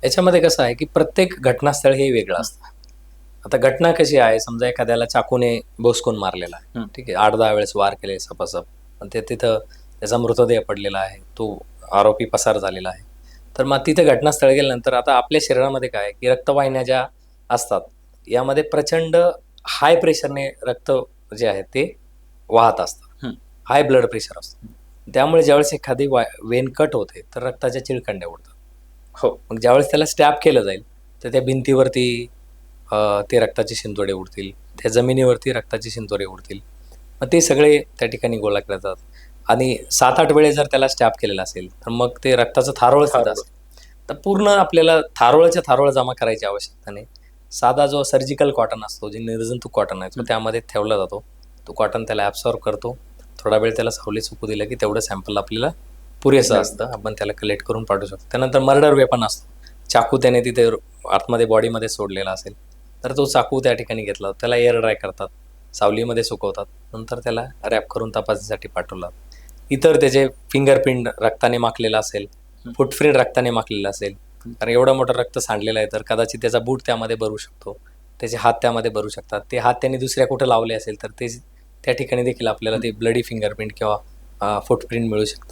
याच्यामध्ये कसं आहे की प्रत्येक घटनास्थळ हे वेगळं असतं. आता घटना कशी आहे, समजा एखाद्याला चाकूने बोसकून मारलेला आहे, हं. ठीक आहे, 8-10 वेळेस वार केले सपासप, पण ते तिथं त्याचा मृतदेह पडलेला आहे, तो आरोपी पसार झालेला आहे. तर मग तिथे घटनास्थळ गेल्यानंतर आता आपल्या शरीरामध्ये काय आहे की रक्तवाहिन्या ज्या असतात, यामध्ये प्रचंड हाय प्रेशरने रक्त जे आहे ते वाहत असतं. हं. हाय ब्लड प्रेशर असतं. त्यामुळे ज्यावेळेस एखादी वेन कट होते तर रक्ताच्या चिळकंड्या उडतात. हो. मग ज्यावेळेस त्याला स्टॅब केलं जाईल तर त्या भिंतीवरती ते रक्ताचे शिंतोडे उडतील, त्या जमिनीवरती रक्ताचे शिंतोडे उडतील. मग ते सगळे त्या ठिकाणी गोळा करतात आणि 7-8 वेळेस जर त्याला स्टॅब केलेला असेल तर मग ते रक्ताचं थारोळच तिथं थारोळ. असेल. तर पूर्ण आपल्याला थारोळाच्या थारोळ जमा करायची आवश्यकता नाही. साधा जो सर्जिकल कॉटन असतो, जे निर्जंतुक कॉटन आहे, तो त्यामध्ये ठेवला जातो. तो कॉटन त्याला ॲब्सॉर्ब करतो. थोडा वेळ त्याला सावलीत सुकू दिलं की तेवढं सॅम्पल आपल्याला पुरेसं असतं. आपण त्याला कलेक्ट करून पाठवू शकतो. त्यानंतर मर्डर वेपन असतो. चाकू त्याने तिथे आतमध्ये बॉडीमध्ये सोडलेला असेल तर तो चाकू त्या ठिकाणी घेतला, त्याला एअर ड्राय करतात, सावलीमध्ये सुकवतात, नंतर त्याला रॅप करून तपासणीसाठी पाठवलं. इतर त्याचे फिंगरप्रिंट रक्ताने माखलेला असेल, फुटप्रिंट रक्ताने माखलेला असेल, कारण एवढं मोठं रक्त सांडलेलं आहे तर कदाचित त्याचा बूट त्यामध्ये भरू शकतो, त्याचे हात त्यामध्ये भरू शकतात. ते हात त्यांनी दुसऱ्या कुठं लावले असेल तर ते त्या ठिकाणी देखील आपल्याला ते ब्लडी फिंगरप्रिंट किंवा फुटप्रिंट मिळू शकतं.